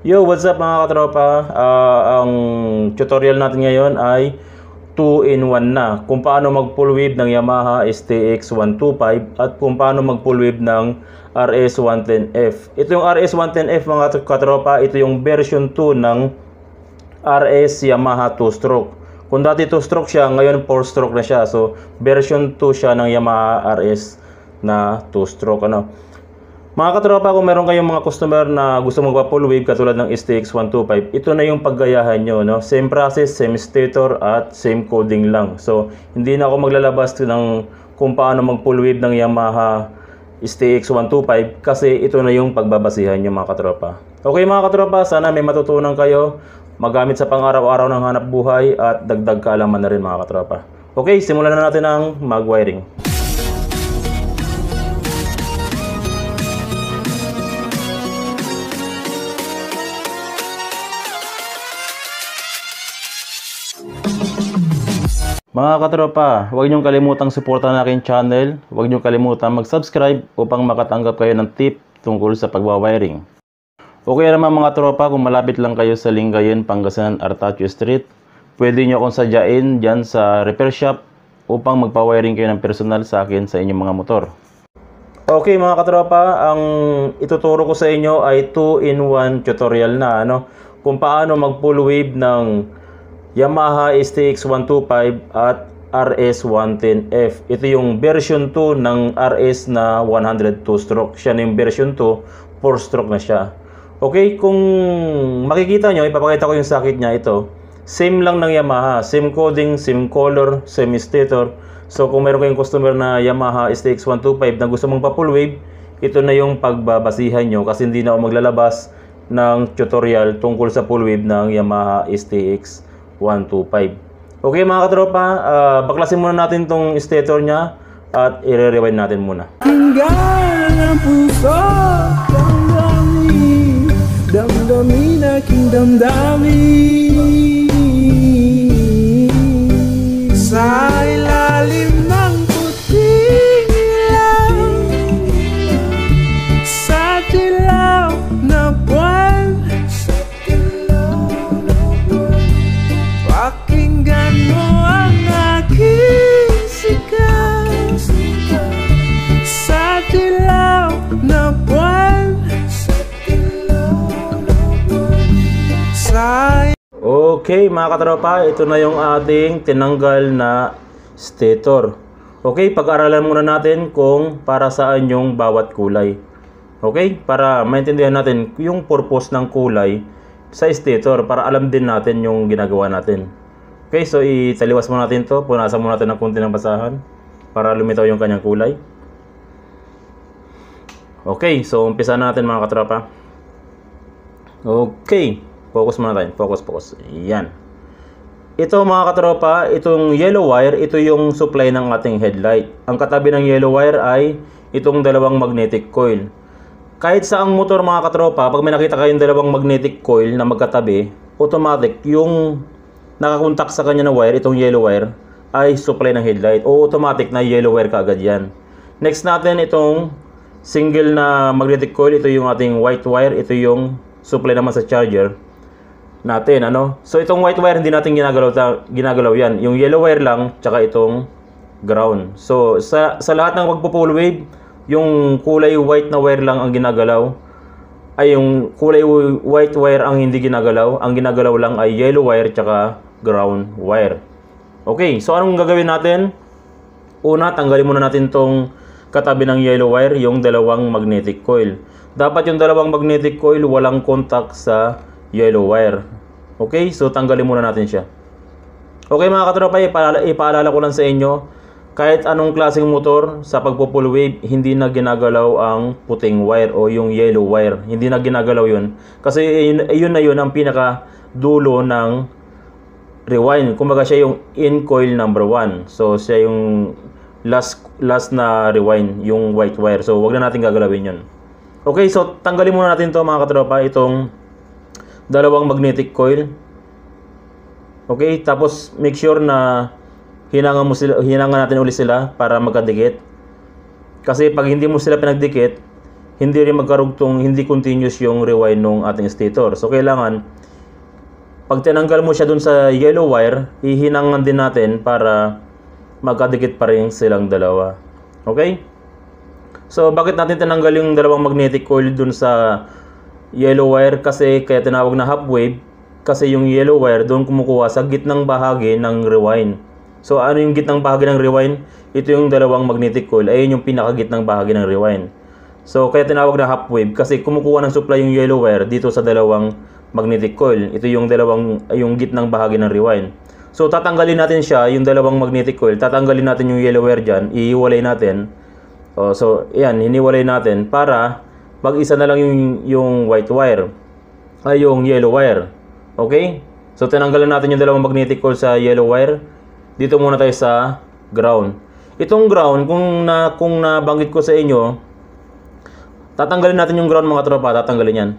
Yo, what's up mga katropa? Ang tutorial natin ngayon ay 2-in-1 na. Kung paano mag full wave ng Yamaha STX 125 at kung paano mag full wave ng RS110F. Ito yung RS110F mga katropa, ito yung version 2 ng RS Yamaha 2-stroke. Kung dati 2-stroke siya, ngayon 4-stroke na siya. So, version 2 siya ng Yamaha RS na 2-stroke. Mga katropa, kung meron kayong mga customer na gusto magpa-full wave katulad ng STX 125, ito na yung paggayahan nyo. Same process, same stator at same coding lang. So, hindi na ako maglalabas ng kung paano mag-full wave ng Yamaha STX 125 kasi ito na yung pagbabasihan nyo mga katropa. Okay mga katropa, sana may matutunan kayo magamit sa pang-araw-araw ng hanap buhay at dagdag kaalaman na rin mga katropa. Okay, simulan na natin ang mag-wiring. Mga katropa, huwag niyong kalimutang suportahan ang aking channel. Huwag niyong kalimutan mag-subscribe upang makatanggap kayo ng tip tungkol sa pagwawiring. Okay naman mga tropa, kung malapit lang kayo sa Lingayen, Pangasinan, Artacho Street, pwede niyo akong sadyain dyan sa repair shop upang magpa-wiring kayo ng personal sa akin sa inyong mga motor. Okay mga katropa, ang ituturo ko sa inyo ay 2-in-1 tutorial na kung paano mag full wave ng Yamaha STX 125 at RS110F. Ito yung version 2 ng RS na 102 stroke. Siya na yung version 2, 4 stroke na siya. Okay, kung makikita nyo, ipapakita ko yung sakit niya ito. Same lang ng Yamaha, same coding, same color, same stator. So kung meron kayong customer na Yamaha STX 125 na gusto mong pa full wave, ito na yung pagbabasihan nyo kasi hindi na ako maglalabas ng tutorial tungkol sa full wave ng Yamaha STX 125. Okay mga katropa, baklasin muna natin tong stator niya at i-rewind natin muna. Tinggal ang puso, damdamin, damdamin aking damdamin. Sa ilalim ng puting ilaw, sa dilaw na buwan, pakinggan mo ang aking sigaw. Sa dilaw na buwan, Okay mga katropa, ito na yung ating tinanggal na stator. Okay, pag-aralan muna natin kung para saan yung bawat kulay. Okay, para maintindihan natin yung purpose ng kulay sa stator, para alam din natin yung ginagawa natin. Okay, so italiwas muna natin to, punasan muna natin ng konti ng basahan para lumitaw yung kanyang kulay. Okay, so umpisa natin mga katropa. Okay, focus muna tayo, focus. Yan. Ito mga katropa, itong yellow wire, ito yung supply ng ating headlight. Ang katabi ng yellow wire ay itong dalawang magnetic coil. Kahit sa ang motor mga katropa, pag may nakita kayong dalawang magnetic coil na magkatabi, automatic yung nakakontak sa kanya na wire, itong yellow wire, ay supply ng headlight. O automatic na yellow wire kaagad yan. Next natin itong single na magnetic coil, ito yung ating white wire, ito yung supply naman sa charger natin. So itong white wire hindi natin ginagalaw yan. Yung yellow wire lang, tsaka itong ground. So sa lahat ng pagpo-full wave, yung kulay white na wire lang ang ginagalaw, ay yung kulay white wire ang hindi ginagalaw. Ang ginagalaw lang ay yellow wire tsaka ground wire. Okay, so anong gagawin natin? Una, tanggalin muna natin tong katabi ng yellow wire, yung dalawang magnetic coil. Dapat yung dalawang magnetic coil walang contact sa yellow wire. Okay, so tanggalin muna natin siya. Okay mga katropa, ipaalala ko lang sa inyo, kahit anong klaseng motor sa pagpo-full wave, hindi na ginagalaw ang puting wire o yung yellow wire. Hindi na ginagalaw yun. Kasi yun na yun ang pinaka dulo ng rewind. Kumbaga siya yung in coil number 1. So siya yung last na rewind, yung white wire. So wag na natin gagalawin yun. Okay, so tanggalin muna natin to mga katropa, itong dalawang magnetic coil. Okay, tapos make sure na hinangan natin ulit sila para magkadikit. Kasi pag hindi mo sila pinagdikit, hindi rin magkarugtong, hindi continuous yung rewind ng ating stator. So kailangan pag tinanggal mo siya dun sa yellow wire, hihinangan din natin para magkadikit pa rin silang dalawa. Okay? So bakit natin tinanggal yung dalawang magnetic coil dun sa yellow wire? Kasi kaya tinawag na half wave, kasi yung yellow wire doon kumukuha sa gitnang bahagi ng rewind. So ano yung gitnang bahagi ng rewind? Ito yung dalawang magnetic coil. Ayun yung pinakagitnang bahagi ng rewind. So kaya tinawag na half wave kasi kumukuha ng supply yung yellow wire dito sa dalawang magnetic coil. Ito yung yung gitnang bahagi ng rewind. So tatanggalin natin siya, yung dalawang magnetic coil. Tatanggalin natin yung yellow wire diyan, ihiwalay natin. So ayan, hiniwalay natin para mag-isa na lang yung white wire. Ay yung yellow wire. Okay? So tinanggalan natin yung dalawang magnetic coil sa yellow wire. Dito muna tayo sa ground. Itong ground, kung nabanggit ko sa inyo, tatanggalin natin yung ground mga tropa, tatanggalin yan.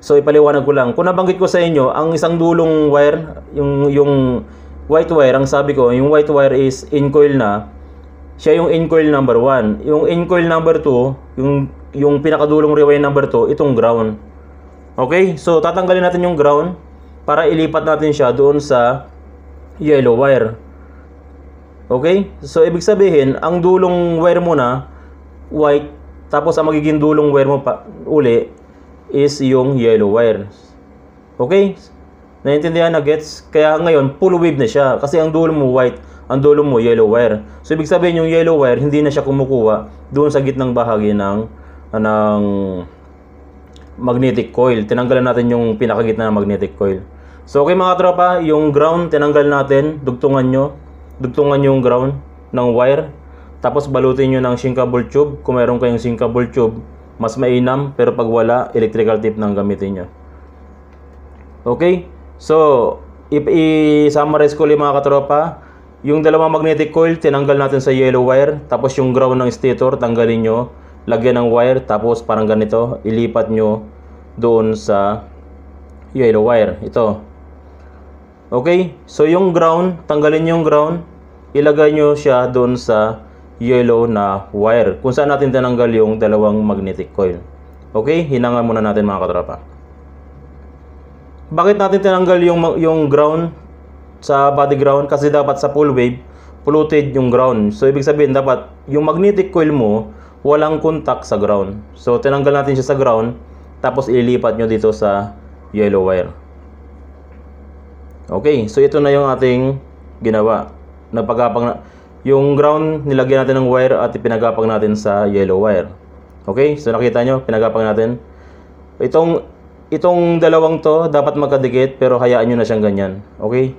So ipaliwanag ko lang. Kung nabanggit ko sa inyo, ang isang dulong wire, yung white wire, ang sabi ko, yung white wire is in coil na. Siya yung in coil number 1. Yung in coil number 2, yung pinakadulong rewind number 2, itong ground. Okay? So tatanggalin natin yung ground para ilipat natin siya doon sa yellow wire. Okay? So ibig sabihin, ang dulong wire mo na white, tapos ang magiging dulong wire mo pa uli is yung yellow wire. Okay? Naintindihan na gets? Kaya ngayon full wave na siya kasi ang dulo mo white, ang dulo mo yellow wire. So ibig sabihin yung yellow wire hindi na siya kumukuha doon sa gitnang bahagi ng magnetic coil. Tinanggalan natin yung pinakagitna ng magnetic coil. So okay mga tropa, yung ground tinanggal natin, dugtungan yung ground ng wire. Tapos balutin nyo ng sinkable tube. Kung meron kayong sinkable tube, mas mainam. Pero pag wala, electrical tape nang gamitin nyo. Okay? So, i-summarize ko ulit mga katropa. Yung dalawang magnetic coil, tinanggal natin sa yellow wire. Tapos yung ground ng stator, tanggalin nyo. Lagyan ng wire. Tapos parang ganito, ilipat nyo doon sa yellow wire. Ito. Okay? So, yung ground, tanggalin yung ground. Ilagay nyo siya doon sa yellow na wire kung saan natin tinanggal yung dalawang magnetic coil. Okay, hinangan muna natin mga katropa. Bakit natin tinanggal yung ground sa body ground? Kasi dapat sa full wave polluted yung ground. So ibig sabihin dapat yung magnetic coil mo walang contact sa ground. So tinanggal natin siya sa ground, tapos ililipat nyo dito sa yellow wire. Okay, so ito na yung ating ginawa. Yung ground, nilagyan natin ng wire at ipinagapang natin sa yellow wire. Okay? So nakita nyo, pinagapang natin. Itong dalawang to, dapat magkadikit, pero hayaan nyo na siyang ganyan. Okay?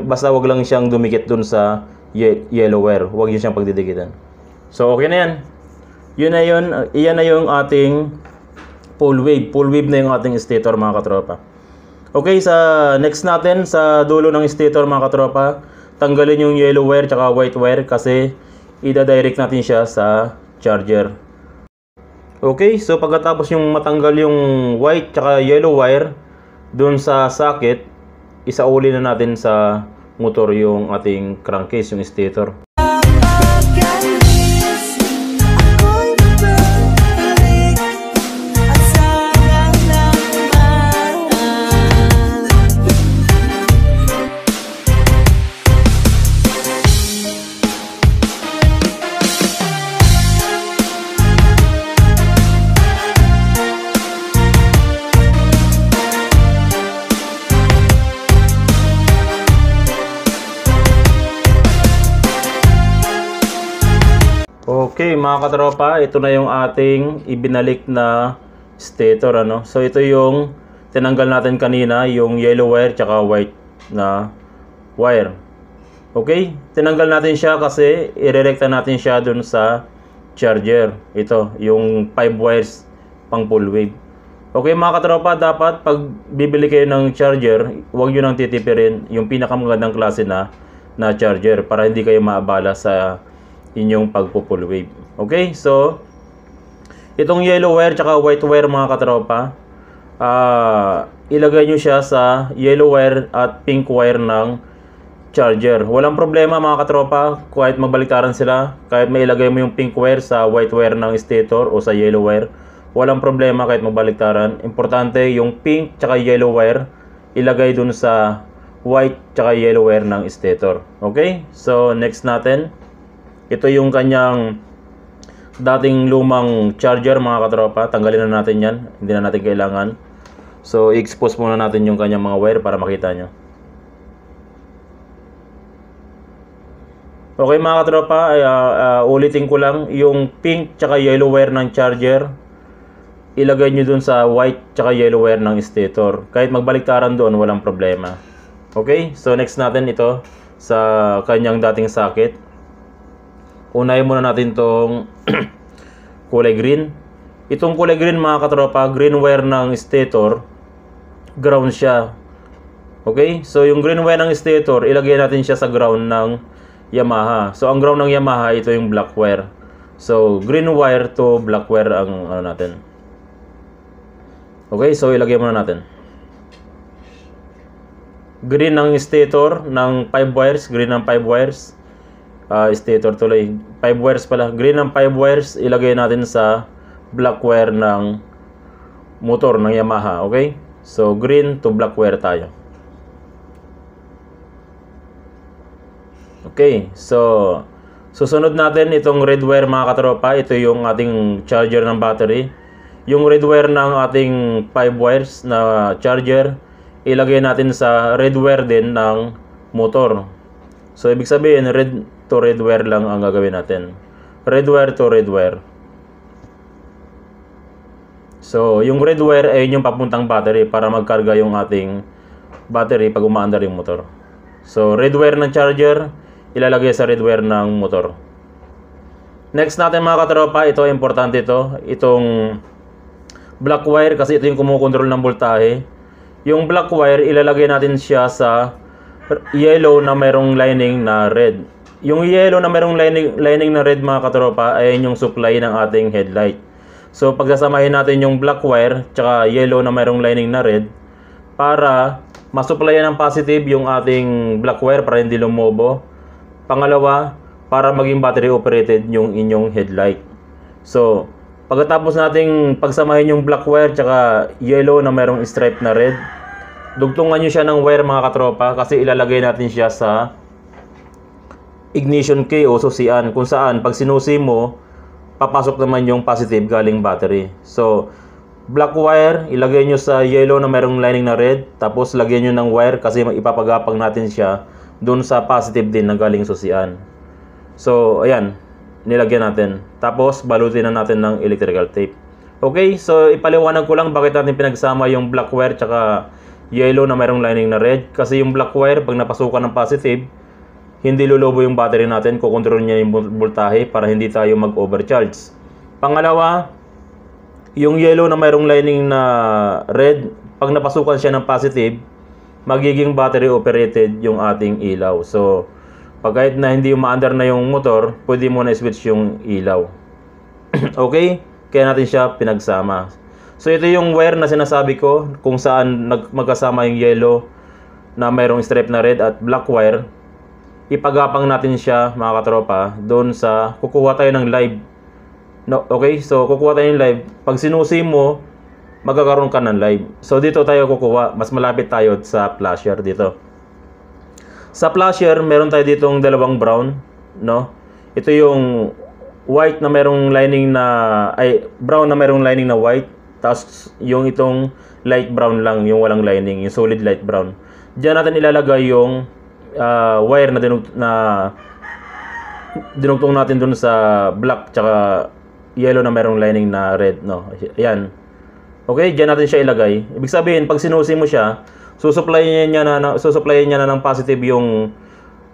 Basta wag lang siyang dumikit dun sa yellow wire. Wag nyo siyang pagdidikitan. So okay na yan. Iyan na yung ating full wave. Full wave na yung ating stator mga katropa. Okay, sa next natin, sa dulo ng stator mga katropa, tanggalin yung yellow wire tsaka white wire kasi ida-direct natin siya sa charger. Okay, so pagkatapos yung matanggal yung white tsaka yellow wire dun sa socket, isauli na natin sa motor yung ating crankcase, yung stator. Okay mga katropa, ito na yung ating ibinalik na stator So ito yung tinanggal natin kanina, yung yellow wire tsaka white na wire. Okay, tinanggal natin siya kasi irerekta natin siya dun sa charger. Ito, yung 5 wires pang full wave. Okay mga katropa, dapat pag bibili kayo ng charger, huwag nyo nang titipirin yung pinakamagandang klase na charger para hindi kayo maabala sa inyong pagpo-full wave. Okay, so itong yellow wire tsaka white wire mga katropa, ilagay nyo siya sa yellow wire at pink wire ng charger. Walang problema mga katropa, kahit magbaliktaran sila, kahit may ilagay mo yung pink wire sa white wire ng stator o sa yellow wire, walang problema kahit mabaliktaran. Importante yung pink tsaka yellow wire ilagay dun sa white tsaka yellow wire ng stator. Okay? So next natin, ito yung kanyang dating lumang charger mga katropa. Tanggalin na natin yan, hindi na natin kailangan. So i-expose muna natin yung kanyang mga wire para makita nyo. Okay mga katropa, ulitin ko lang, yung pink tsaka yellow wire ng charger ilagay nyo dun sa white tsaka yellow wire ng stator. Kahit magbaliktaran doon, walang problema. Okay, so next natin ito sa kanyang dating socket. Unahin muna natin tong kulay green. Itong kulay green mga katropa, green wire ng stator, ground siya. Okay, so yung green wire ng stator, ilagay natin siya sa ground ng Yamaha. So ang ground ng Yamaha, ito yung black wire. So green wire to black wire ang ano natin. Okay, so ilagay muna natin. Green ng stator ng 5 wires, green ng 5 wires. Stator tuloy, 5 wires pala. Green ng 5 wires, ilagay natin sa black wire ng motor ng Yamaha. Okay, so green to black wire tayo. Okay, so susunod natin itong red wire mga katropa. Ito yung ating charger ng battery. Yung red wire ng ating 5 wires na charger, ilagay natin sa red wire din ng motor. So ibig sabihin red to red wire lang ang gagawin natin. Red wire to red wire. So yung red wire ay yung papuntang battery para magkarga yung ating battery pag umaandar yung motor. So red wire ng charger ilalagay sa red wire ng motor. Next natin mga katropa, ito importante ito. Itong black wire kasi ito yung kumukontrol ng voltahe. Yung black wire ilalagay natin siya sa yellow na mayroong lining na red. Yung yellow na mayroong lining na red mga katropa ay yung supply ng ating headlight. So pagsasamahin natin yung black wire tsaka yellow na mayroong lining na red para masupplyan ng positive yung ating black wire para hindi lumobo. Pangalawa, para maging battery operated yung inyong headlight. So pagkatapos nating pagsamahin yung black wire tsaka yellow na mayroong stripe na red, dugtungan nyo siya ng wire mga katropa kasi ilalagay natin siya sa ignition key o susian kung saan pag sinusi mo, papasok naman yung positive galing battery. So black wire, ilagay nyo sa yellow na mayroong lining na red, tapos lagyan nyo ng wire kasi ipapagapang natin siya dun sa positive din na galing susian. So ayan, nilagyan natin. Tapos balutin na natin ng electrical tape. Okay, so ipaliwanag ko lang bakit natin pinagsama yung black wire tsaka yellow na mayroong lining na red. Kasi yung black wire pag napasukan ng positive, hindi lulubo yung battery natin, kukontrol niya yung voltahe para hindi tayo mag-overcharge. Pangalawa, yung yellow na mayroong lining na red, pag napasukan siya ng positive, magiging battery operated yung ating ilaw. So pag kahit na hindi umaandar na yung motor, pwede mo na switch yung ilaw. Okay? Kaya natin siya pinagsama. So ito yung wire na sinasabi ko kung saan magkasama yung yellow na mayroong stripe na red at black wire. Ipagapang natin siya mga katropa doon sa kukuha tayo ng live. No, okay? So kukuha tayo ng live. Pag sinusi mo, magkakaroon ka ng live. So dito tayo kukuha. Mas malapit tayo sa flasher dito. Sa flasher, meron tayo ditong dalawang brown, no? Ito yung white na merong lining na brown na merong lining na white, tapos yung itong light brown lang, yung walang lining, yung solid light brown. Diyan natin ilalagay yung wire na dinugtong natin dun sa black tsaka yellow na merong lining na red, no? Ayan. Okay, diyan natin siya ilagay. Ibig sabihin, pag sinusi mo siya, susuplayin niya na ng positive yung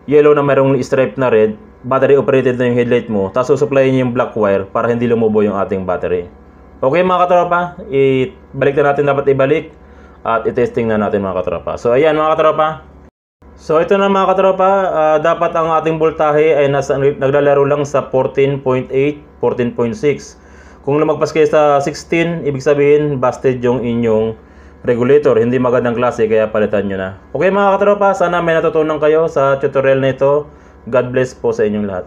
yellow na mayroong stripe na red, battery operated na yung headlight mo, tapos susuplayin niya yung black wire para hindi lumubo yung ating battery. Okay mga katropa, balik na natin dapat ibalik at i-testing na natin mga katropa. So ayan mga katropa. So ito na mga katropa, dapat ang ating voltahe ay naglalaro lang sa 14.8, 14.6. Kung lumagpas kayo sa 16, ibig sabihin busted yung inyong regulator, hindi magandang klase kaya palitan nyo na. Okay mga katropa, sana may natutunan kayo sa tutorial na ito. God bless po sa inyong lahat.